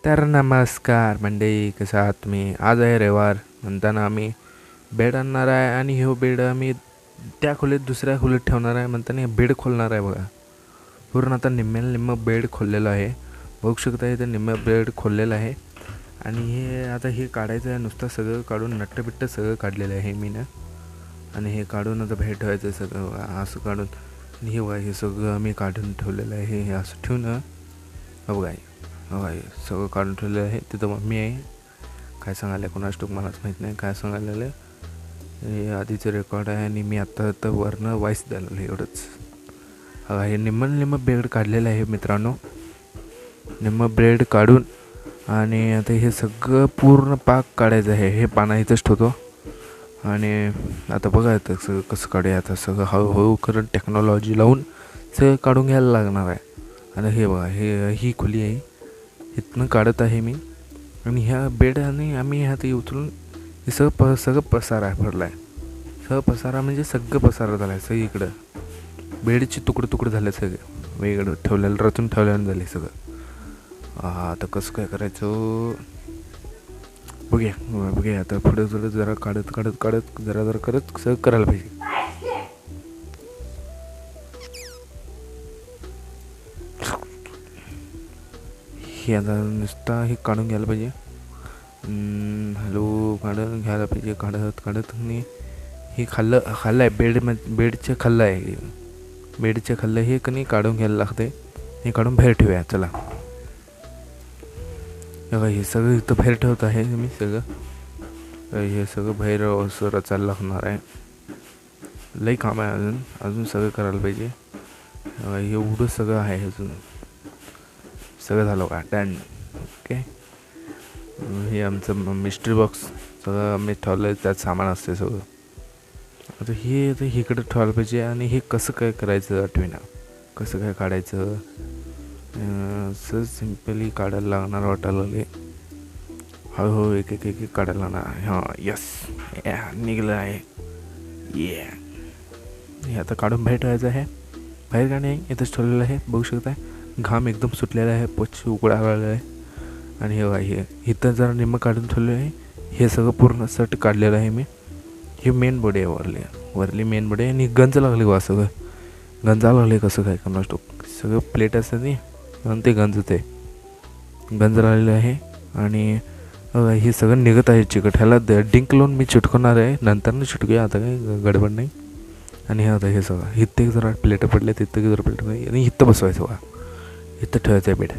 तर नमस्कार मंडळी, कसं आहात तुम्ही? आज आहे रविवार म्हणताना आम्ही बेड आणणार आहे आणि ह्यो बेड आम्ही त्या खोलीत दुसऱ्या खोलीत ठेवणार आहे म्हणताना हे बेड खोलणार आहे बघा. पूर्ण आता निम्म बेड खोललेलं आहे. बघू शकता इथं निम्म बेड खोललेलं आहे आणि हे आता हे काढायचं आहे. नुसतं सगळं काढून नट्टबिट्ट सगळं काढलेलं आहे मी ना. आणि हे काढून आता बाहेर ठेवायचं सगळं बघा. असं काढून हे बघा, हे सगळं आम्ही काढून ठेवलेलं आहे. हे असं ठेवून बघा सगळं काढून ठेवलेलं आहे. तिथं मम्मी आहे. काय सांगायला कोणाच टोक मलाच माहीत नाही काय सांगायला. हे आधीचं रेकॉर्ड आहे आणि मी आत्ता वरनं वॉइस द्यायला एवढंच. हे निम्म बेड काढलेलं आहे मित्रांनो. निम्म ब्रेड काढून आणि आता हे सगळं पूर्ण पाक काढायचं आहे. हे पाना इथंच ठेवतो आणि आता बघा आता सगळं कसं काढूया. आता सगळं हळूहळू करत टेक्नॉलॉजी लावून सगळं काढून घ्यायला लागणार आहे. आता हे बघा, ही खुली आहे. इथनं काढत आहे मी आणि ह्या बेड आणि आम्ही ह्यात उचलून हे सगळं पसारा आहे भरला आहे. सगळं पसारा म्हणजे सगळं पसारा झाला आहे. सगळी इकडं बेडचे तुकडे झाले सगळे वेगळं ठेवलेलं रचून ठेवल्यानं झाले सगळं. आता कसं काय करायचं बघूया आता पुढे जरा काढत जरा करत सगळं करायला पाहिजे. हे आता नुसता हे काढून घ्यायला पाहिजे. काढून घ्यायला पाहिजे. काढत आणि हे खाल्लं आहे बेडचं खाल्लं आहे. बेडचं खाल्लं हे कणी काढून घ्यायला लागते. हे काढून बाहेर ठेवूया. चला हे सगळं इथं बाहेर ठेवत आहे मी सगळं. हे सगळं बाहेर असं रचायला लागणार आहे. लई काम आहे अजून सगळं करायला पाहिजे. एवढं सगळं आहे अजून. सगळं झालं का डन. ओके, हे आमचं मिस्ट्री बॉक्स सगळं आम्ही ठेवलं आहे. त्यात सामान असते सगळं. आता हे इकडं ठेवायला पाहिजे. आणि हे कसं काय करायचं आठवेना. कसं काय काढायचं असं सिम्पली काढायला लागणार वाटायला लागले. हळूहळू एक काढायला लागणार. हां यस निघलं आहे. हे आता काढून बाहेर ठेवायचं आहे. बाहेर काढणे इथंच ठेवलेलं आहे. बघू शकताय घाम एकदम सुटलेला आहे. पोच उघडायला आलेला आहे. आणि हे इथं जरा निम्म काढून ठेवलेलं आहे. हे सगळं पूर्ण सट काढलेलं आहे मी. हे मेन बॉडी आहे वरली मेन बॉडी आहे. आणि गंज लागले बा सगळं गंजाला लागले. कसं काय करणार सगळं प्लेट असतं नाही आणि ते गंज राहिलेलं आहे. आणि हे सगळं निघत आहे चिकट. ह्याला डिंक लावून मी चिटकवणार आहे. नंतरनं चिटकूया, आता काही गडबड नाही. आणि आता हे सगळं इथे जरा प्लेटं पडले तिथं जरा प्लेट नाही. आणि इथं बसवायचं बघा. इथं ठेवायचं आहे बेड.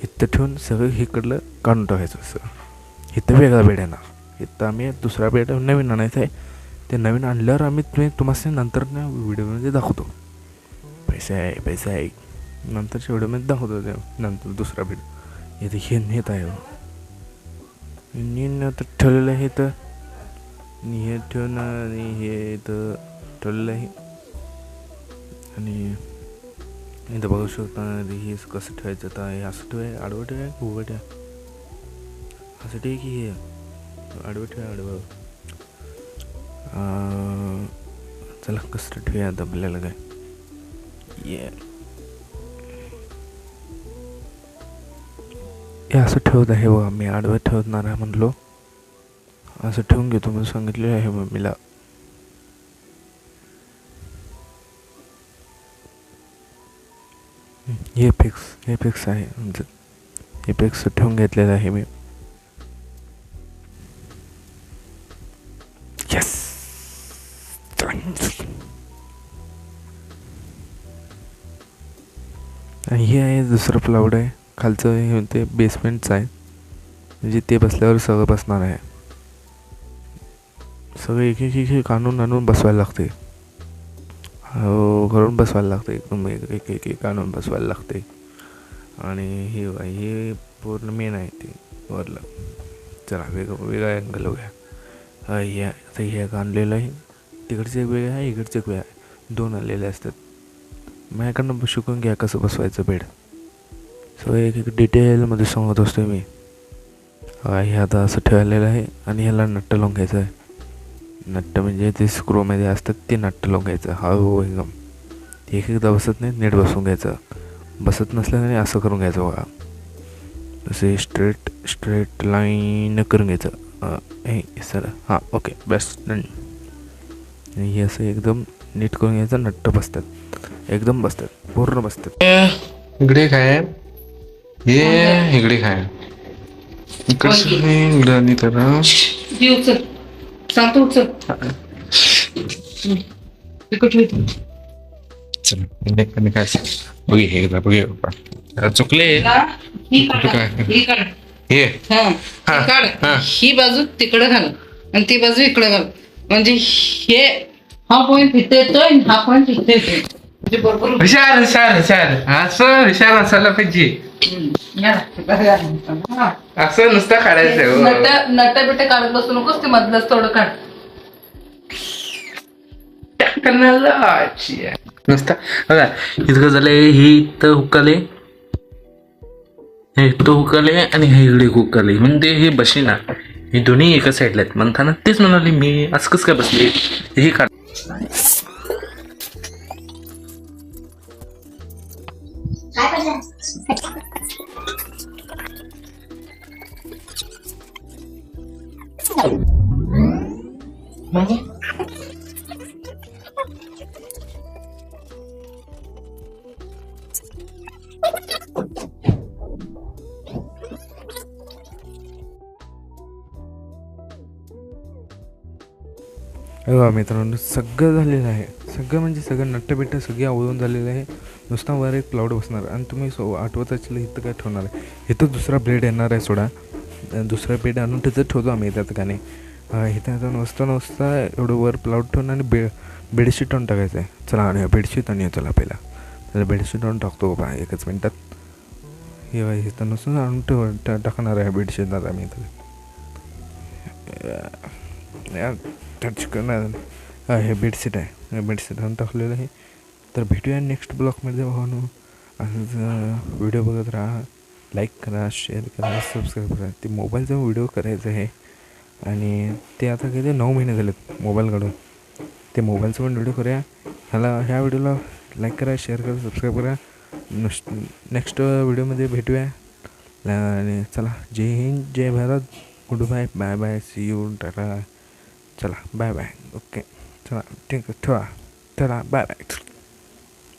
इथं ठेवून सगळं इकडलं काढून टाकायचं. सगळं इथं वेगळा बेड येणार. इथं आम्ही दुसरा बेड नवीन आणायचं आहे. ते नवीन आणल्यावर आम्ही तुम्हाला नंतर व्हिडिओमध्ये दाखवतो. पैसे आहे नंतरच्या व्हिडिओमध्ये दाखवतो. ते नंतर दुसरा बेड इथे हे नेत आहे. आता ठेवलेलं आहे तर हे ठेवून आणि हे इथं ठेवलेलं आहे. आणि इथं बघू शकता हे कसं ठेवायचं. आता हे असं ठेवाय आडवं ठेवाय की उभं ठेवा. असं ठेव की हे आडवं ठेवा आडवं. चला कसं ठेवूया आता आपल्याला काय. हे असं ठेवत आहे बघा. मी आडवं ठेवणार आहे म्हणलो. असं ठेवून घेतो म्हणून सांगितलेलं आहे मम्मीला. हे फिक्स आहे आमचं. हे फिक्स ठेवून घेतलेलं आहे मी. यस आणि हे आहे दुसरं प्लाऊड आहे. खालचं हे ते बेसमेंटचं आहे. म्हणजे ते बसल्यावर सगळं बसणार आहे. सगळं एक आणून बसवायला लागते. घरून बसवायला लागते. एकदम एक आणून बसवायला लागते. आणि हे पूर्ण मेन आहे ते वरलं. चला वेगळा अँगल बघूया. आता हे एक आणलेलं आहे. तिकडचं एक वेगळं आहे, इकडचं एक वेगळं आहे. दोन आलेले असतात. माझ्याकडनं शिकून घ्या कसं बसवायचं बेड. सो एक डिटेलमध्ये सांगत असतो मी. हे आता असं ठेवलेलं आहे. आणि ह्याला नट्ट लावून घ्यायचं आहे. नट्ट म्हणजे ते स्क्रूमध्ये असतात ते नट्ट लावून घ्यायचं. हळू एकदम. एकदा बसत नाही नीट बसवून घ्यायचं. बसत नसल्याने असं करून घ्यायचं बघा. असे स्ट्रेट लाईन करून घ्यायचं. हे सर हां ओके बेस्ट डन. हे असं एकदम नीट करून घ्यायचं. नट्ट बसतात एकदम बसतात पूर्ण बसतात. इकडे काय ये इकडे काय इकडे आणि तर सांगतो चल चल काय बघे हे बघे चुकले ही काढ हे ही बाजू तिकडे घाल आणि ती बाजू इकडे घाल म्हणजे हे हा पॉइंट इथे येतोय आणि हा पॉइंट इथे येतोय म्हणजे बरोबर हुशार असं हुशार असायला पाहिजे. असं नुसतं काढायचं. नट बिट काढत बसू नकोस ते मधलंच थोडं काढ. नुसतं बघा इतकं झालंय. ही इथं हुकाले हे इथं हुकाले आणि हे इकडे हुकाले म्हणजे हे बशी ना हे दोन्ही एका साईडला आहेत म्हणताना तेच म्हणाले मी असं कसं काय बसले हे काढ. बघा मित्रांनो सगळं झालेलं आहे. सगळं म्हणजे सगळं नट्टबिट्ट सगळे आवळून झालेलं आहे. नुसता वर एक क्लाउड बसणार आणि तुम्ही आठवत असेल इथं काय ठेवणार आहे. इथं दुसरा ब्लेड येणार आहे सोडा. दुसरा ब्लेड आणून तिथं ठेवतो आम्ही त्या ठिकाणी. इथं आता नुसता एवढं वर क्लाउड ठेवून आणि बेडशीट आणून टाकायचं आहे. चला आणि बेडशीट आणि चला पहिला त्याला बेडशीट आणून टाकतो बाबा एकच मिनटात. हे इथं नुसतं आणून टाकणार आहे बेडशीट आता आम्ही इथं टच करणार. हे बेडशीट आहे. हे बेडशीट आणून टाकलेलं आहे. तर भेटूया नेक्स्ट ब्लॉगमध्ये भावानो. असंच व्हिडिओ बघत राहा. लाईक करा, शेअर करा, सबस्क्राईब करा. ते मोबाईलचा व्हिडिओ करायचं आहे आणि ते आता किती 9 महिने झालेत मोबाईल काढून. ते मोबाईलचं पण व्हिडिओ करूया. ह्या व्हिडिओला लाईक करा, शेअर करा, सबस्क्राईब करा. नेक्स्ट व्हिडिओमध्ये भेटूया आणि चला जय हिंद, जय Bharat, good bye, bye bye, see you, tata. चला बाय बाय. ओके चला ठीक आहे ठेवा. चला बाय बाय.